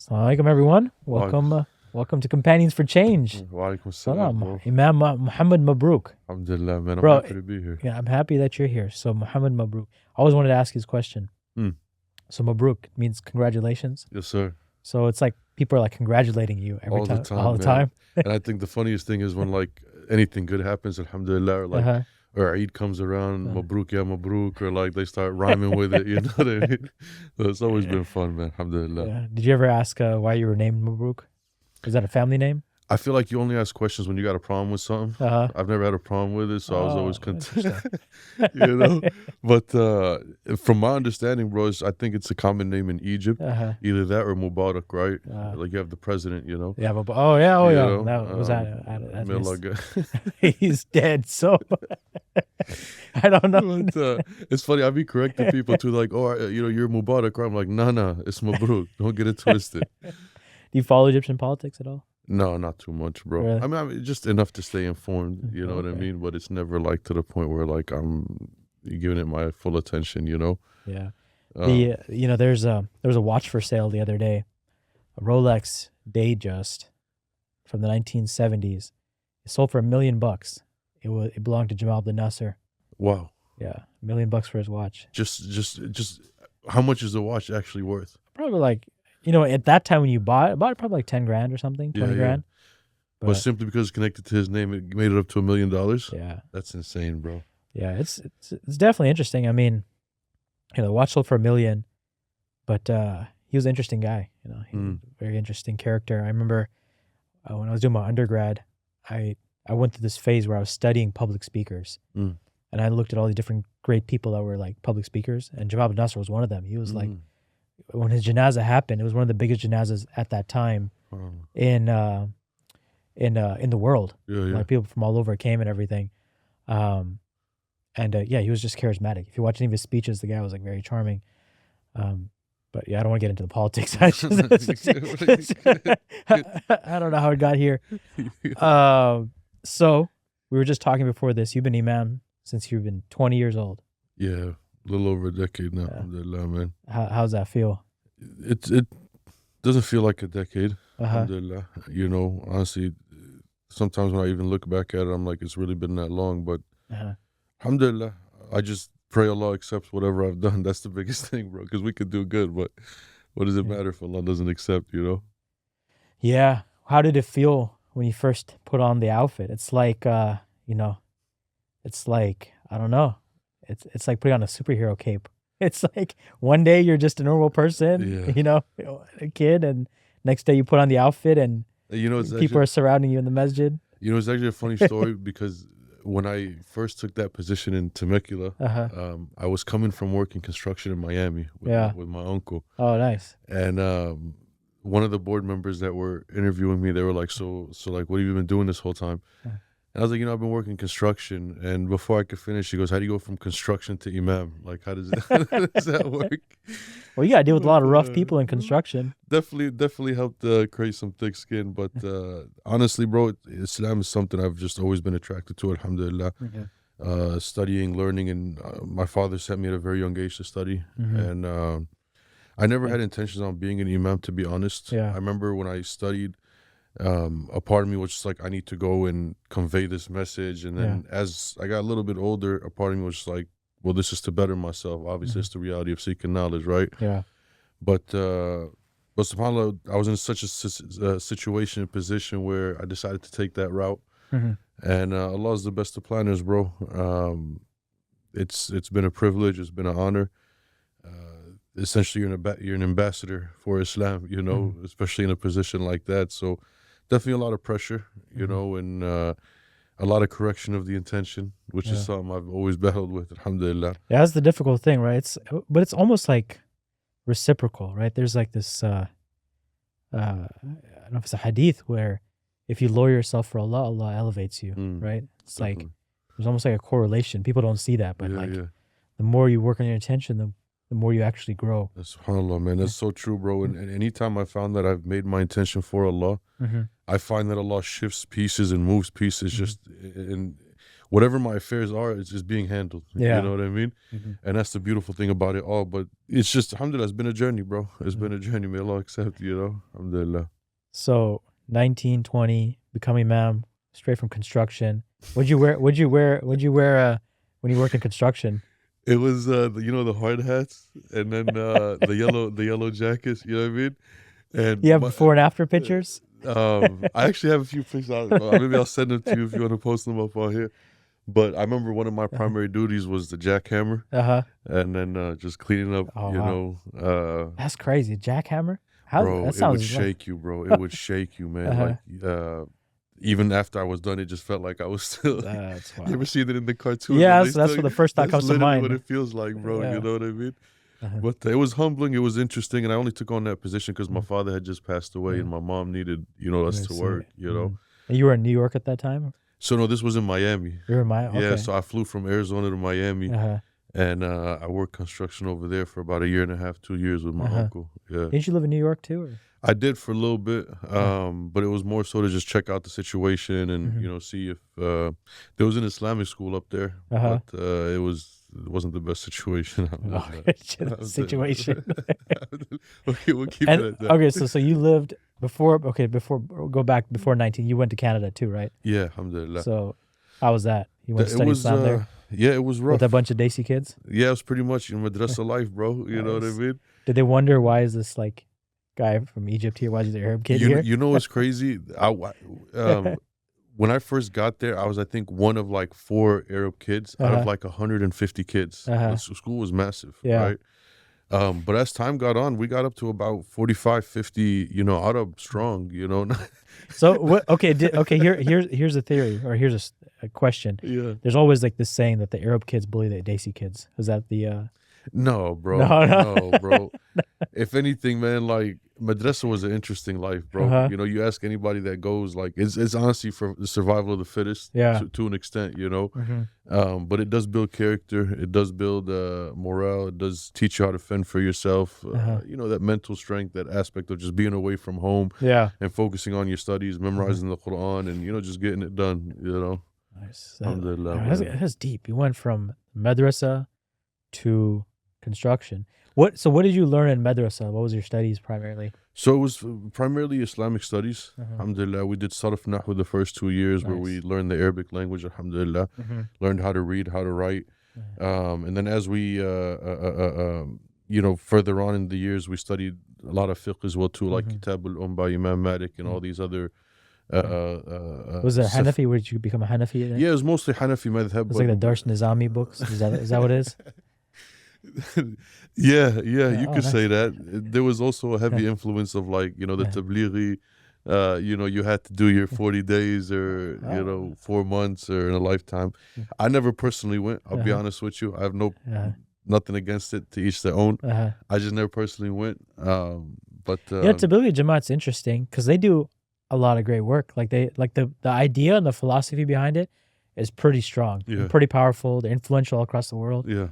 Assalamu alaikum, everyone. Wa Welcome to Companions for Change. Walaikum salam, Salam, bro. Imam Muhammad Mabrouk. Alhamdulillah, man. I'm Bro, happy to be here. yeah, I'm happy that you're here. So, Muhammad Mabrouk. I always wanted to ask you this question. Hmm. So, Mabrouk means congratulations. Yes, sir. So, it's like people are like congratulating you every All the time, all time, the man. time. And I think the funniest thing is when like anything good happens, alhamdulillah, Uh-huh. or Eid comes around, Uh, Mabrouk ya Mabrouk, or like they start rhyming with it, you know what I mean? So it's always been fun, man. Alhamdulillah. Did you ever ask why you were named Mabrouk? Is that a family name? I feel like you only ask questions when you got a problem with something. Uh-huh. I've never had a problem with it, so I was always Oh, content, interesting. you know. But from my understanding, bro, I think it's a common name in Egypt, Uh-huh. either that or Mubarak, right? Uh, Like you have the president, you know. yeah, but oh yeah, You That was know, that missed. Milaga. He's dead. So I don't know. But it's funny. I be correcting people too, like, oh, you're Mubarak, right? I'm like, nah, it's Mabruk. Don't get it twisted. Do you follow Egyptian politics at all? No, not too much, bro. Really? I mean, just enough to stay informed. You know what I Okay. mean? But it's never like to the point where like I'm giving it my full attention. You know? Yeah. Um, There was a watch for sale the other day, a Rolex Datejust from the 1970s. It sold for $1 million. It belonged to Jamal Abdel Nasser. wow. Yeah, $1 million for his watch. Just how much is the watch actually worth? Probably like at that time when you bought it probably like 10 grand or something, 20 Yeah. grand. But simply because it's connected to his name, it made it up to $1 million. Yeah, That's insane, bro. yeah, it's definitely interesting. I mean, the watch sold for $1 million, but he was an interesting guy. He was Mm. a very interesting character. I remember when I was doing my undergrad, I went through this phase where I was studying public speakers, Mm. and I looked at all these different great people that were like public speakers, and Jamal Abdel Nasser was one of them. He was like, Mm. when his janazah happened, it was one of the biggest janazahs at that time Um, in the world. yeah. Like people from all over came and everything. Yeah, he was just charismatic. If you watch any of his speeches, the guy was like very charming. But yeah, I don't want to get into the politics. I don't know how it got here. So we were just talking before this. You've been Imam since you've been 20 years old. Yeah, a little over a decade now. Yeah. Alhamdulillah, man. How's that feel? It doesn't feel like a decade. Uh-huh. Alhamdulillah. Honestly, sometimes when I even look back at it, I'm like, it's really been that long. But Uh-huh. alhamdulillah, I just pray Allah accepts whatever I've done. That's the biggest thing, bro. Because we could do good, but what does it Yeah. matter if Allah doesn't accept? Yeah. How did it feel when you first put on the outfit? It's like, it's like, I don't know. It's like putting on a superhero cape. It's like one day you're just a normal person, Yeah. a kid, and next day you put on the outfit and It's people actually are surrounding you in the masjid. it's actually a funny story because when I first took that position in Temecula, Uh-huh. I was coming from working construction in Miami with Yeah. with my uncle. Oh, nice. And one of the board members that were interviewing me, they were like, so like, what have you been doing this whole time? Uh. And I was like, I've been working construction. And before I could finish, he goes, how do you go from construction to imam? Like, how does that work? Well, you got to deal with a lot of rough But, people in construction. definitely helped create some thick skin. But honestly, bro, Islam is something I've just always been attracted to, alhamdulillah. Okay. Studying, learning, and my father sent me at a very young age to study. Mhm. And I never Yeah. had intentions on being an imam, to be honest. Yeah. I remember when I studied, a part of me was just like, I need to go and convey this message. And then as I got a little bit older, a part of me was just like, well, this is to better myself. Obviously, it's the reality of seeking knowledge, right? Yeah. But subhanAllah, I was in such a situation, a position where I decided to take that route. Mhm. And Allah is the best of planners, bro. It's been a privilege. It's been an honor. Essentially, you're an ambassador for Islam, especially in a position like that. So definitely a lot of pressure, and a lot of correction of the intention, which is something I've always battled with, alhamdulillah. Yeah, that's the difficult thing, right? But it's almost like reciprocal, right? There's like this, I don't know if it's a hadith where if you lower yourself for Allah, Allah elevates you, right? It's like, Definitely. there's almost like a correlation. People don't see that, but Yeah. the more you work on your intention, the more you actually grow. SubhanAllah, man. That's so true, bro. And anytime I found that I've made my intention for Allah, Mm-hmm. I find that Allah shifts pieces and moves pieces just in whatever my affairs are, it's just being handled. Yeah. You know what I mean? And that's the beautiful thing about it all. But it's just, alhamdulillah, it's been a journey, bro. It's been a journey. May Allah accept, you know? Alhamdulillah. So 19, 20, becoming Imam, straight from construction. What'd you wear? When you worked in construction? It was the hard hats, and then the yellow jackets. You know what I mean? And You have before and after pictures? I actually have a few pictures. Maybe I'll send them to you if you want to post them up on here. But I remember one of my primary duties was the jackhammer, and then just cleaning up. That's crazy. Jackhammer? How? Bro, That it sounds would shake you, bro. It would shake you, man. Like even after I was done, it just felt like I was still. That's You ever seen it in the cartoon? Yeah, that's what the first thought comes to mind. What it feels like, bro. Yeah. You know what I mean? But it was humbling. It was interesting, and I only took on that position because my father had just passed away, and my mom needed us to work. You know. And you were in New York at that time? So no, this was in Miami. You were in Miami. Yeah, Okay. so I flew from Arizona to Miami, and I worked construction over there for about 1.5, 2 years with my uncle. Yeah. Didn't you live in New York too? Or? I did for a little bit, but it was more so to just check out the situation and see if there was an Islamic school up there, but it wasn't the best situation. Situation. Okay, we'll keep it at that. Okay, so you lived before 19, you went to Canada too, right? Yeah, alhamdulillah. So how was that? You went to study Islam there? Yeah, it was rough. With a bunch of Desi kids? Yeah, it was pretty much madrasa life, bro. You know what I mean? Did they wonder why is this like guy from Egypt here? Why is the Arab kid here? You know what's crazy? When I first got there, I was, I think, one of like 4 Arab kids out of like 150 kids. The school was massive, right? But as time got on, we got up to about 45, 50, Arab strong, So what? Okay, here's a theory, or here's a question. Yeah. There's always like this saying that the Arab kids bully the Desi kids. Is that the? No, bro. No, bro. If anything, man, like madrasa was an interesting life, bro. You ask anybody that goes, like it's honestly for the survival of the fittest, to an extent, But it does build character. It does build morale. It does teach you how to fend for yourself. That mental strength, that aspect of just being away from home, and focusing on your studies, memorizing the Quran, and just getting it done. Nice. Alhamdulillah. That's deep. You went from madrasa to construction. What did you learn in madrasa? What was your studies primarily? So it was primarily Islamic studies. Alhamdulillah. We did Sarf Nahwu the first 2 years where we learned the Arabic language, alhamdulillah. Learned how to read, how to write. And then as we, further on in the years, we studied a lot of fiqh as well too, like Kitab al by Imam Malik and all these other. Was it Hanafi? Where did you become a Hanafi? Yeah, it was mostly Hanafi madhab. It's like the Darsh Nizami books. Is that what it is? Yeah, you could say that. There was also a heavy influence of the Tablighi. You had to do your 40 days or 4 months or in a lifetime. I never personally went. I'll be honest with you. I have nothing against it. To each their own. I just never personally went. But Tablighi Jamaat's interesting because they do a lot of great work. Like the idea and the philosophy behind it is pretty strong, pretty powerful. They're influential all across the world. Yeah.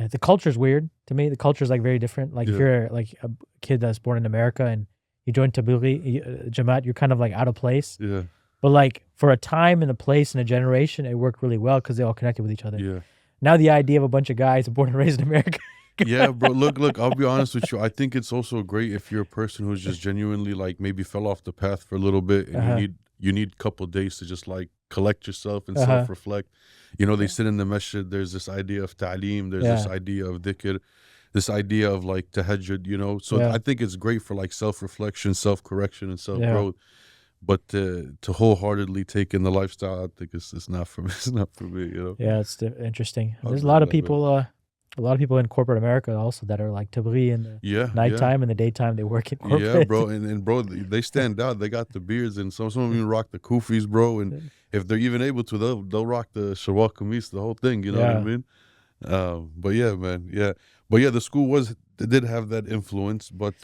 The culture is weird to me. The culture is like very different. Like if you're like a kid that's born in America and you join Tablighi Jamaat, you're kind of like out of place. Yeah. But like for a time and a place and a generation, it worked really well because they all connected with each other. Yeah. Now the idea of a bunch of guys born and raised in America. Yeah, bro. Look. I'll be honest with you. I think it's also great if you're a person who's just genuinely like maybe fell off the path for a little bit, and you need a couple of days to just like collect yourself and self-reflect. They sit in the masjid. There's this idea of ta'aleem. There's this idea of dhikr. This idea of like tahajjud. So I think it's great for like self-reflection, self-correction, and self-growth. But to wholeheartedly take in the lifestyle, I think it's not for me. It's not for me. Yeah, it's interesting. There's a lot of people. A lot of people in corporate America also that are like Tablighi in the nighttime and the daytime they work in corporate. Yeah, bro, and bro, they stand out. They got the beards, and some of them even rock the kufis, bro. And if they're even able to, they'll rock the shalwar kameez, the whole thing. You know what I mean? But yeah, man, But yeah, the school did have that influence, but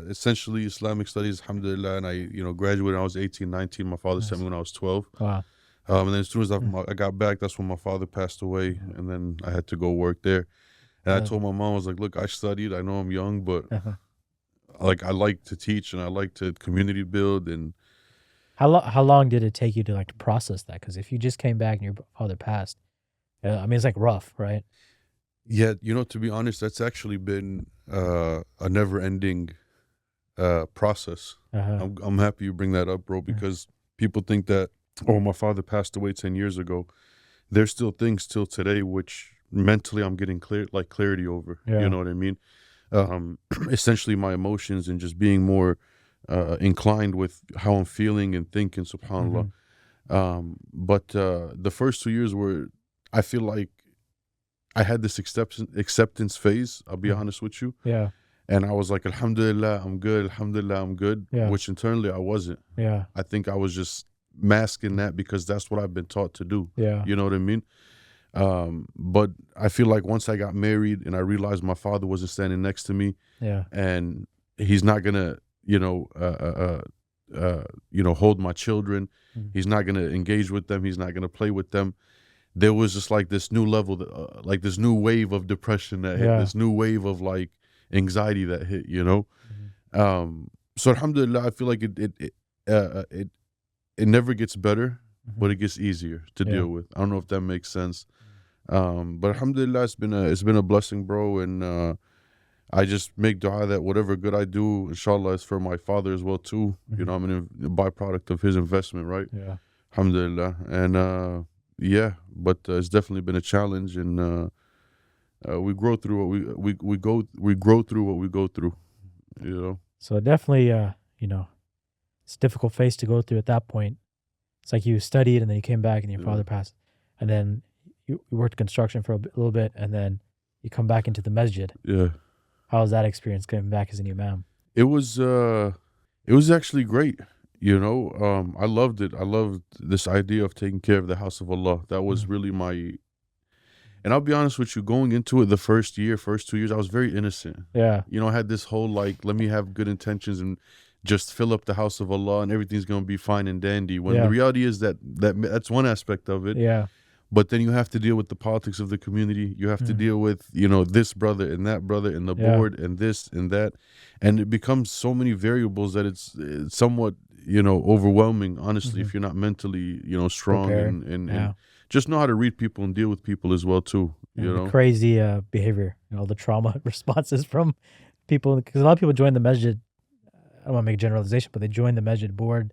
essentially Islamic studies, alhamdulillah, and I graduated when I was 18, 19. My father sent me when I was 12. Wow. And then as soon as I got back, that's when my father passed away, and then I had to go work there. And I told my mom, I was like, look, I studied. I know I'm young, but I like to teach and I like to community build. And How long did it take you to like to process that? Because if you just came back and your father passed, I mean, it's like rough, right? Yeah, to be honest, that's actually been a never-ending process. Uh-huh. I'm happy you bring that up, bro, because people think that, oh, my father passed away 10 years ago. There's still things till today which mentally I'm getting clarity over. You Yeah. know what I mean? Essentially my emotions and just being more inclined with how I'm feeling and thinking, subhanallah. But the first 2 years were, I feel like I had this acceptance phase, I'll be honest with you. Yeah. And I was like, Alhamdulillah, I'm good. Alhamdulillah, I'm good. Yeah. Which internally I wasn't. Yeah. I think I was just masking that because that's what I've been taught to do. Yeah. You know what I mean? But I feel like once I got married and I realized my father wasn't standing next to me, Yeah. and he's not gonna, hold my children. He's not gonna engage with them. He's not gonna play with them. There was just like this new level, like this new wave of depression that hit, this new wave of like anxiety that hit, So alhamdulillah, I feel like it never gets better, but it gets easier to deal with. I don't know if that makes sense. But alhamdulillah, it's been a blessing, bro, and I just make dua that whatever good I do, inshallah, is for my father as well too. I'm a byproduct of his investment, right? Yeah. Alhamdulillah. And yeah, but it's definitely been a challenge, and we grow through what we grow through what we go through, So definitely, it's a difficult phase to go through at that point. It's like you studied and then you came back and your father passed, and then you worked construction for a little bit, and then you come back into the masjid. Yeah. How was that experience coming back as an imam? It was actually great. I loved it. I loved this idea of taking care of the house of Allah. That was really and I'll be honest with you, going into it the first 2 years, I was very innocent. Yeah. I had this whole like, let me have good intentions and just fill up the house of Allah and everything's going to be fine and dandy. When the reality is that's one aspect of it. Yeah. But then you have to deal with the politics of the community. You have to deal with, this brother and that brother and the board and this and that. And it becomes so many variables that it's somewhat, overwhelming, honestly, if you're not mentally, strong and just know how to read people and deal with people as well, too. The crazy behavior, the trauma responses from people. Because a lot of people join the masjid, I don't want to make a generalization, but they join the masjid board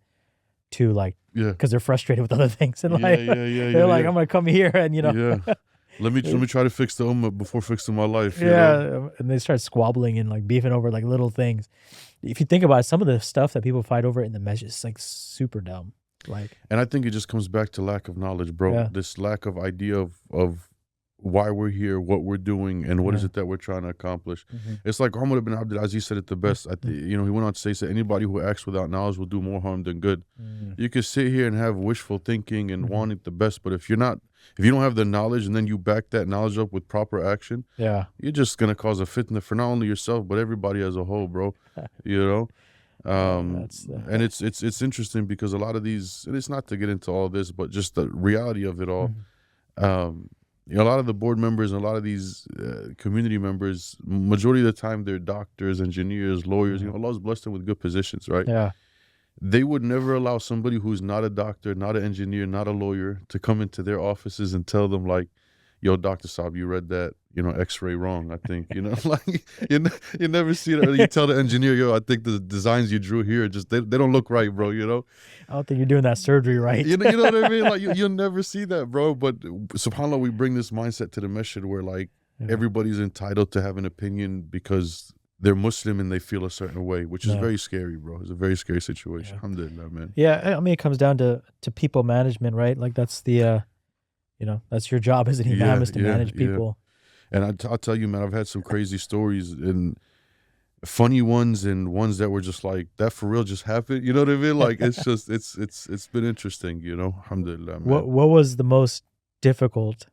to like, because they're frustrated with other things in life. They're like, I'm gonna come here and let me try to fix the ummah before fixing my life. And they start squabbling and like beefing over like little things. If you think about it, some of the stuff that people fight over in the masjid is like super dumb. And I think it just comes back to lack of knowledge, bro. This lack of idea of why we're here, what we're doing, and what is it that we're trying to accomplish. It's like Umar ibn Abdul Aziz said it the best. He went on to say anybody who acts without knowledge will do more harm than good. You could sit here and have wishful thinking and wanting the best, but if you don't have the knowledge and then you back that knowledge up with proper action, you're just gonna cause a fitna for not only yourself but everybody as a whole, bro. And it's interesting because a lot of these, and it's not to get into all this, but just the reality of it all. A lot of the board members and a lot of these community members, majority of the time, they're doctors, engineers, lawyers. Allah's blessed them with good positions, right? Yeah. They would never allow somebody who's not a doctor, not an engineer, not a lawyer to come into their offices and tell them like, yo, Dr. Saab, you read that, x-ray wrong, I think, like you never see that. You tell the engineer, yo, I think the designs you drew here, just, they don't look right, bro, I don't think you're doing that surgery right. You know what I mean? Like you'll never see that, bro. But subhanAllah, we bring this mindset to the masjid where like everybody's entitled to have an opinion because they're Muslim and they feel a certain way, which is very scary, bro. It's a very scary situation. Alhamdulillah, man. Yeah, I mean, it comes down to people management, right? Like that's the that's your job as an imam, is to manage people. And I'll tell you, man, I've had some crazy stories and funny ones and ones that were just like, that for real just happened. You know what I mean? Like, it's just, it's been interesting, alhamdulillah, man. What was the most difficult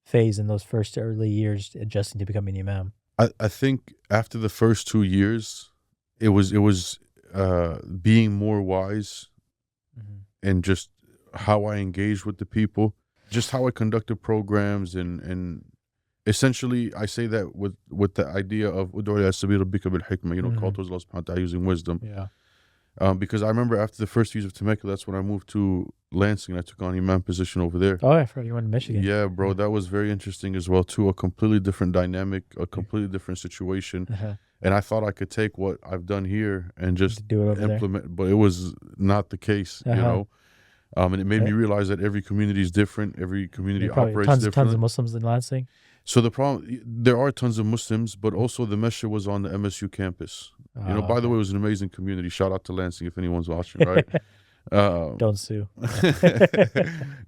phase in those first early years adjusting to becoming imam? I think after the first 2 years, it was being more wise and just how I engaged with the people, just how I conducted programs and essentially I say that with the idea of call towards Allah subhanahu wa ta'ala using wisdom. Because I remember after the first years of Temecula, that's when I moved to Lansing. I took on Imam position over there. Oh, I forgot you went to Michigan. Yeah, bro, that was very interesting as well too. A completely different dynamic, a completely different situation. And I thought I could take what I've done here and just Do it over implement, but it was not the case, you know. And it made me realize that every community is different. Every community operates differently. Tons of Muslims in Lansing. So the problem, there are tons of Muslims, but also the masjid was on the MSU campus. You know, by the way, it was an amazing community. Shout out to Lansing if anyone's watching, right? Don't sue.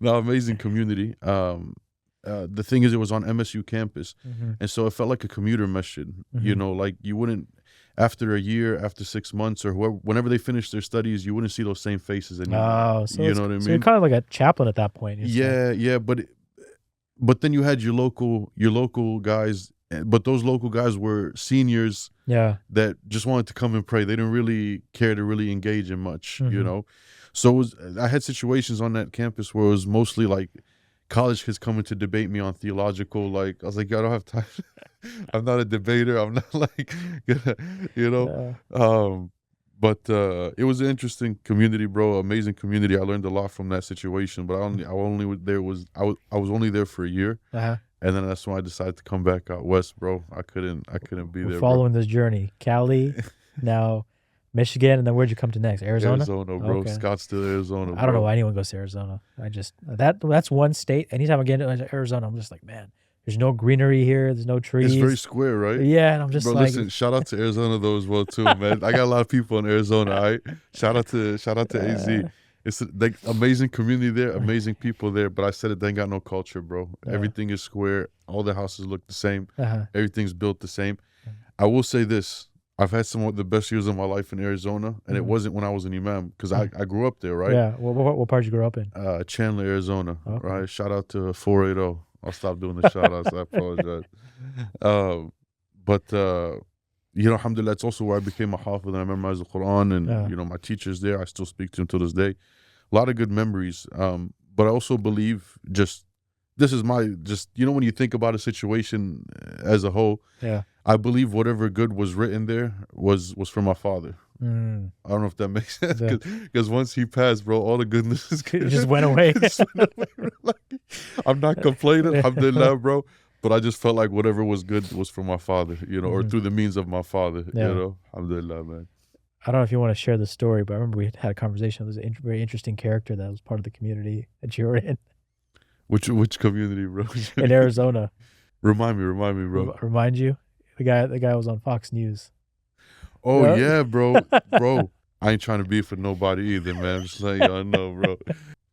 No, amazing community. The thing is, it was on MSU campus, and so it felt like a commuter masjid. You know, like you wouldn't, after a year, after 6 months, or whenever they finished their studies, you wouldn't see those same faces anymore. Oh, so you know what I mean? So you're kind of like a chaplain at that point. Yeah, but then you had your local guys, but those local guys were seniors. Yeah, that just wanted to come and pray. They didn't really care to really engage in much, you know. So I had situations on that campus where it was mostly like college kids coming to debate me on theological. Like I was like, I don't have time. I'm not a debater. I'm not like, you know. Yeah. But it was an interesting community, bro. Amazing community. I learned a lot from that situation. But I was only there for a year, and then that's when I decided to come back out west, bro. I couldn't be there. Following this journey, Cali, now Michigan, and then where'd you come to next? Arizona, bro. Okay. Scottsdale, Arizona. Bro. I don't know why anyone goes to Arizona. I just that's one state. Anytime I get to Arizona, I'm just like, man, there's no greenery here. There's no trees. It's very square, right? Yeah, and I'm just bro, like, listen, shout out to Arizona though as well too, man. I got a lot of people in Arizona. All right, shout out to AZ. It's like amazing community there, amazing people there. But I said it, they ain't got no culture, bro. Everything is square. All the houses look the same. Everything's built the same. I will say this. I've had some of the best years of my life in Arizona, and it wasn't when I was an imam, because I grew up there, right? Yeah. What part did you grow up in? Chandler, Arizona, right? Shout out to 480. I'll stop doing the shout outs. I apologize. But you know, alhamdulillah, that's also where I became a hafiz and I memorized the Quran, and you know, my teachers there, I still speak to them to this day. A lot of good memories. But I also believe this is my, you know, when you think about a situation as a whole, I believe whatever good was written there was from my father. I don't know if that makes sense, because once he passed, bro, all the goodness just went away. I'm not complaining, alhamdulillah, bro, but I just felt like whatever was good was from my father, you know, or through the means of my father, you know, alhamdulillah, man. I don't know if you want to share the story, but I remember we had a conversation. There was a very interesting character that was part of the community that you were in. Which community, bro? In Arizona. Remind me, bro. Remind you? The guy was on Fox News. Oh yeah, bro. I ain't trying to beef with nobody either, man. I'm just letting y'all know, bro.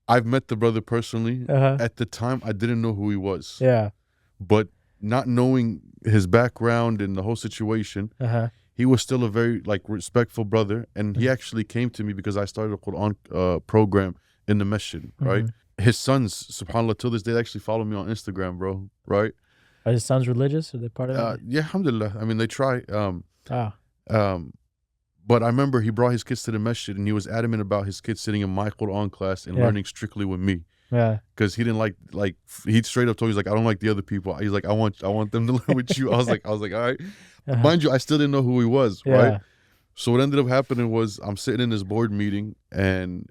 I've met the brother personally. At the time, I didn't know who he was. Yeah. But not knowing his background and the whole situation, he was still a very respectful brother, and he actually came to me because I started a Quran program in the masjid, right? His sons, subhanAllah, till this day, they actually follow me on Instagram, bro, right? Are his sons religious? Are they part of that? Yeah, alhamdulillah. I mean, they try. But I remember he brought his kids to the masjid, and he was adamant about his kids sitting in my Quran class and learning strictly with me. Yeah. Because he didn't like he straight up told me, he's like, I don't like the other people. He's like, I want them to learn with you. I was like, all right. Mind you, I still didn't know who he was, right? So what ended up happening was I'm sitting in this board meeting, and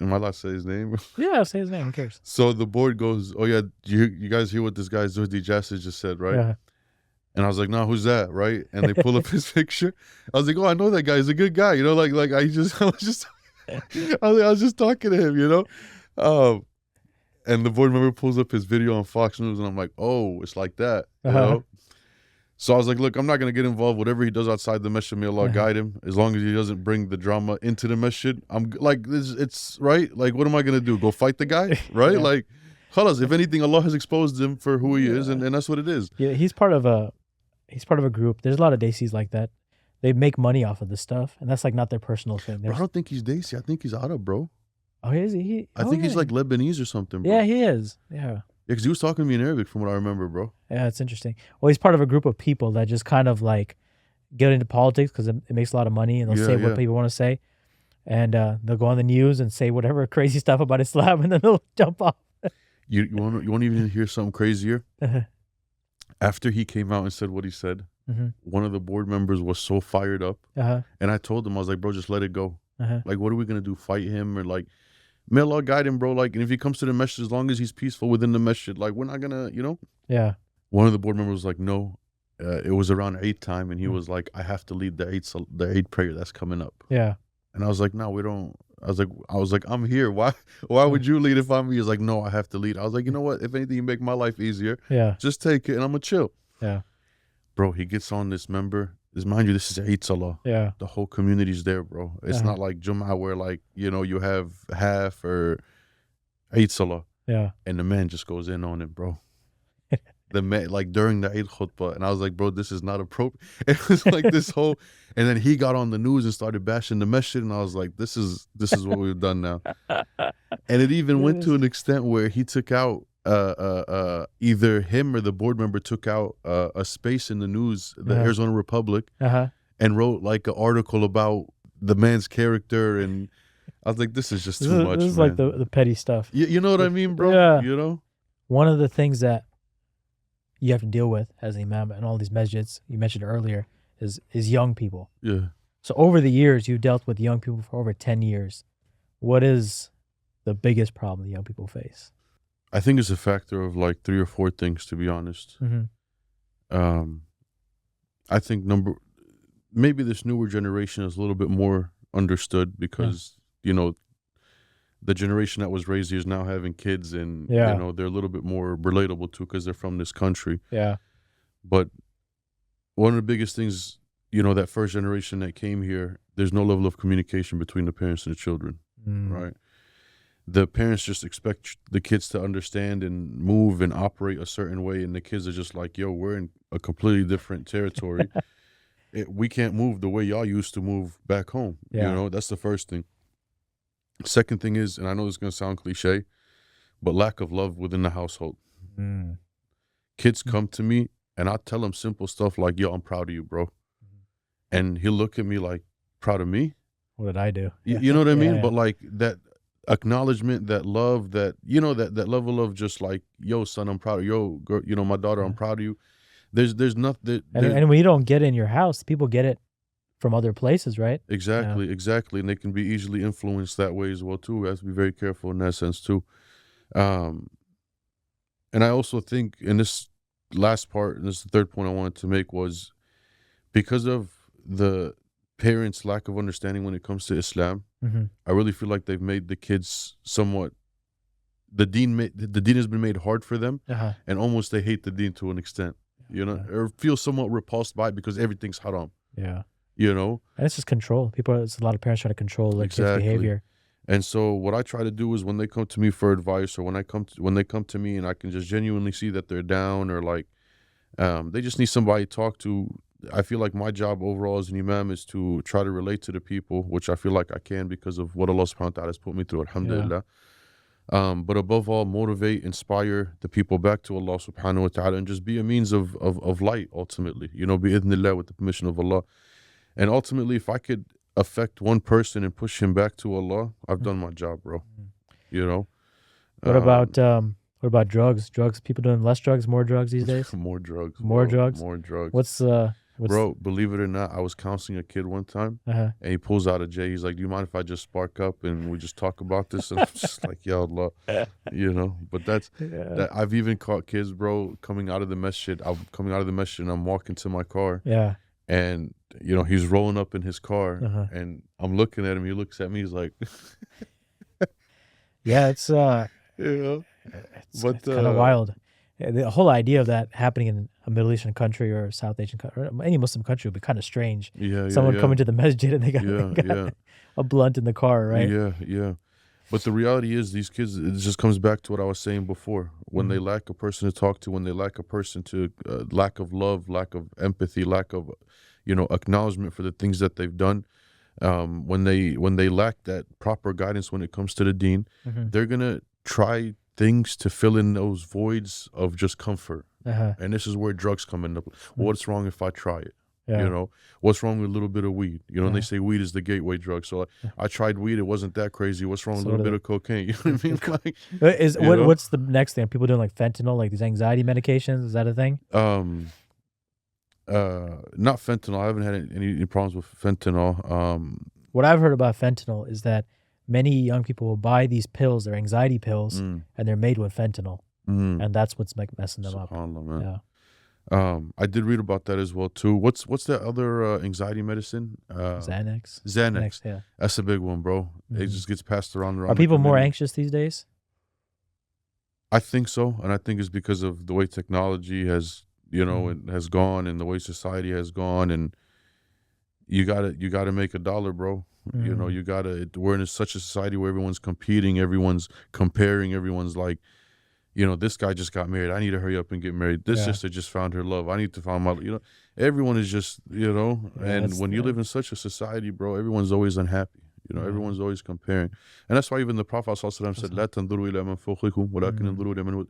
am I allowed to say his name? Yeah, say his name. Who cares? So the board goes, oh yeah, you guys hear what this guy Zuhdi Jasser just said, right? Yeah. And I was like, no, who's that, right? And they pull up his picture. I was like, oh, I know that guy. He's a good guy, you know. I was just talking to him, you know. And the board member pulls up his video on Fox News, and I'm like, oh, it's like that, you know. So I was like, look, I'm not going to get involved. Whatever he does outside the masjid, may Allah guide him. As long as he doesn't bring the drama into the masjid. I'm like, it's right. Like, what am I going to do? Go fight the guy? Right? Like, khalas, if anything, Allah has exposed him for who he is, and that's what it is. Yeah, he's part of a group. There's a lot of Desis like that. They make money off of this stuff, and that's like not their personal thing. Bro, I don't think he's Desi. I think he's Arab, bro. Oh, is he? I think he's like Lebanese or something, bro. Yeah, he is. Yeah. Yeah, because he was talking to me in Arabic from what I remember, bro. Yeah, it's interesting. Well, he's part of a group of people that just kind of like get into politics because it makes a lot of money, and they'll say what people want to say. And they'll go on the news and say whatever crazy stuff about Islam, and then they'll jump off. You want to even hear something crazier? After he came out and said what he said, one of the board members was so fired up. Uh-huh. And I told him, I was like, bro, just let it go. Uh-huh. Like, what are we going to do? Fight him? Or like, may Allah guide him, bro. Like, and if he comes to the masjid, as long as he's peaceful within the masjid, like, we're not going to, you know? Yeah. One of the board members was like, no. It was around Eid time. And he was like, I have to lead the Eid prayer that's coming up. Yeah. And I was like, no, we don't. I was like, I'm here. Why would you lead if I'm here? He's like, no, I have to lead. I was like, you know what? If anything, you make my life easier. Yeah. Just take it and I'm going to chill. Yeah. Bro, he gets on this member. Mind you, this is Eid Salah. Yeah. The whole community's there, bro. It's not like Jum'ah where, like, you know, you have half or Eid Salah. Yeah. And the man just goes in on him, bro. The man, like, during the Eid khutbah. And I was like, bro, this is not appropriate. It was like this whole, and then he got on the news and started bashing the masjid. And I was like, this is what we've done now. And it even went to an extent where he took out, either him or the board member took out a space in the news, the Arizona Republic, and wrote like an article about the man's character. And I was like, this is just too much. This is like the petty stuff. You know what I mean, bro? Yeah. You know? One of the things that you have to deal with as an imam and all these masjids you mentioned earlier is young people. Yeah. So over the years, you've dealt with young people for over 10 years. What is the biggest problem the young people face? I think it's a factor of like 3 or 4 things, to be honest. I think maybe this newer generation is a little bit more understood because, you know, the generation that was raised here is now having kids and, you know, they're a little bit more relatable to because they're from this country. Yeah. But one of the biggest things, you know, that first generation that came here, there's no level of communication between the parents and the children, right? The parents just expect the kids to understand and move and operate a certain way. And the kids are just like, yo, we're in a completely different territory. We can't move the way y'all used to move back home. You know, that's the first thing. Second thing is, and I know this is going to sound cliche, but lack of love within the household. Kids come to me and I tell them simple stuff like, yo, I'm proud of you, bro. And he'll look at me like, proud of me? What did I do? You know what I mean? But like that acknowledgement, that love, that, you know, that level of just like, yo, son, I'm proud of you. Yo, girl, you know, my daughter, I'm proud of you. There's nothing. And when you don't get it in your house, people get it from other places, right? Exactly, exactly. And they can be easily influenced that way as well, too. We have to be very careful in that sense, too. And I also think in this last part, and this is the third point I wanted to make, was because of the parents' lack of understanding when it comes to Islam, I really feel like they've made the kids somewhat, the deen has been made hard for them, and almost they hate the deen to an extent, you know, or feel somewhat repulsed by it because everything's haram. Yeah. You know? And it's just control. It's a lot of parents trying to control their kids' behavior. And so what I try to do is when they come to me for advice, or when they come to me and I can just genuinely see that they're down, or like they just need somebody to talk to, I feel like my job overall as an imam is to try to relate to the people, which I feel like I can because of what Allah subhanahu wa ta'ala has put me through, alhamdulillah. But above all, motivate, inspire the people back to Allah subhanahu wa ta'ala, and just be a means of light ultimately, you know, bi-idhnillah, with the permission of Allah. And ultimately, if I could affect one person and push him back to Allah, I've done my job, bro. You know? What about drugs? Drugs, people doing less drugs, more drugs these days? More drugs. More drugs? More drugs. What's Bro, believe it or not, I was counseling a kid one time, and he pulls out a J. He's like, do you mind if I just spark up and we just talk about this? And I'm just like, ya Allah, you know? But that I've even caught kids, bro, coming out of the masjid. I'm coming out of the masjid and I'm walking to my car. Yeah. And, you know, he's rolling up in his car, and I'm looking at him. He looks at me. He's like, yeah, it's kind of wild. The whole idea of that happening in a Middle Eastern country or South Asian country, or any Muslim country, would be kind of strange. Someone coming to the masjid and they got a blunt in the car, right? Yeah. But the reality is, these kids, it just comes back to what I was saying before. When they lack a person to talk to, when they lack a person to, lack of love, lack of empathy, lack of, you know, acknowledgement for the things that they've done, when they lack that proper guidance when it comes to the deen, they're gonna try things to fill in those voids of just comfort. And this is where drugs come into play. What's wrong if I try it? You know, what's wrong with a little bit of weed? You know, and they say weed is the gateway drug. So I tried weed, it wasn't that crazy. What's wrong with a little bit of cocaine? You know what I mean? Like, what's the next thing? Are people doing like fentanyl, like these anxiety medications? Is that a thing? Not fentanyl. I haven't had any problems with fentanyl. What I've heard about fentanyl is that many young people will buy these pills, they're anxiety pills, mm, and they're made with fentanyl, mm, and that's what's like messing them up. subhanallah, man. Yeah, I did read about that as well too. What's that other anxiety medicine? Xanax. Xanax. Yeah. That's a big one, bro. It Mhm. just gets passed around Are the people more community. anxious these days? I think so, and I think it's because of the way technology has, Mhm. and has gone, and the way society has gone, and you gotta make a dollar, bro. Mm. You gotta. We're in such a society where everyone's competing, everyone's comparing, everyone's like, this guy just got married. I need to hurry up and get married. This Yeah. sister just found her love. I need to find my. Everyone is just, Yeah, and when you live in such a society, bro, everyone's always unhappy. yeah. Everyone's always comparing. And that's why even the Prophet ﷺ said, "La tanzuru ila man fawqikum, walakin Mm. anzuru ila man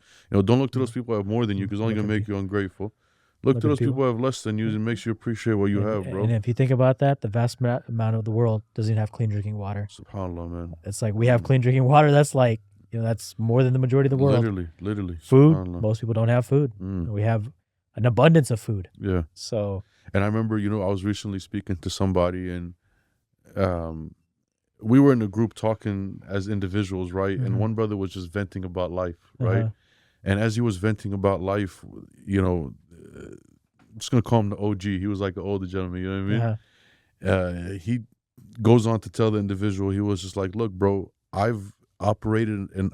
don't look to those Mm. people who have more than you, because it's only Look going at to make pe- you ungrateful. Look look to at those people people. who have less than you, and makes you appreciate what you have, And bro. if you think about that, the vast amount of the world doesn't even have clean drinking water. SubhanAllah, man. It's like we have clean drinking water. That's like, that's more than the majority of the world. Literally. Food, SubhanAllah. most people don't have food. Mm, We have an abundance of food. yeah. So, And I remember, I was recently speaking to somebody, and we were in a group talking as individuals, right? And mhm. one brother was just venting about life, right? Uh-huh. And as he was venting about life, I'm just gonna call him the OG. He was like an older gentleman, you know what I mean? Uh-huh. He goes on to tell the individual, he was just like, "Look, bro, I've operated and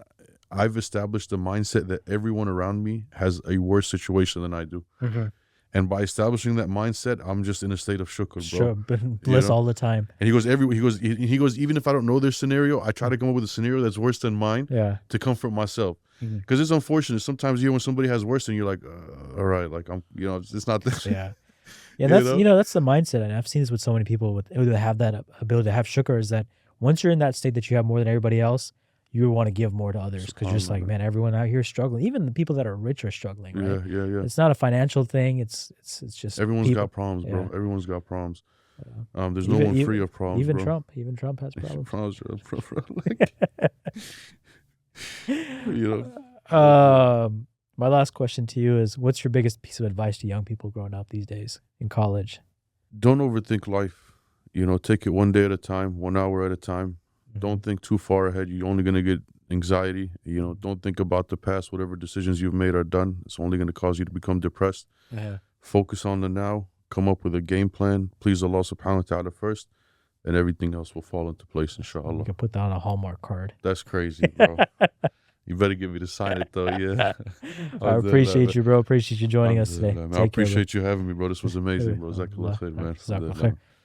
I've established a mindset that everyone around me has a worse situation than I do. Mhm. And by establishing that mindset, I'm just in a state of shukr, bro." Sure, but bliss all the time. And he goes, even if I don't know their scenario, I try to come up with a scenario that's worse than mine Yeah. to comfort myself. Mhm. Because it's unfortunate. Sometimes when somebody has worse than you're like, all right, like it's not this. Yeah. Yeah, You that's know? that's the mindset, and I've seen this with so many people who have that ability to have shukr, is that once you're in that state that you have more than everybody else, you want to give more to others because you're just like, SubhanAllah. man, everyone out here is struggling. Even the people that are rich are struggling, right? Yeah. It's not a financial thing. It's just Everyone's people. got problems, bro. Yeah. Everyone's got problems. Yeah. There's no one free of problems, Even bro. Trump has problems. Problems, bro. Like, you know, My last question to you is, what's your biggest piece of advice to young people growing up these days in college? don't overthink life. Take it one day at a time, 1 hour at a time. Don't think too far ahead. You're only going to get anxiety. Don't think about the past. Whatever decisions you've made are done. It's only going to cause you to become depressed. Yeah. Focus on the now. Come up with a game plan. Please Allah subhanahu wa ta'ala first, and everything else will fall into place, You inshallah. can put that on a Hallmark card. That's crazy, bro. You better get me to sign it, though, yeah. I appreciate you, bro. Appreciate you joining us today. I Take care, bro. appreciate you having me, bro. This was amazing, bro. Jazakallah khair, man. Jazakallah Alhamdulillah. khair.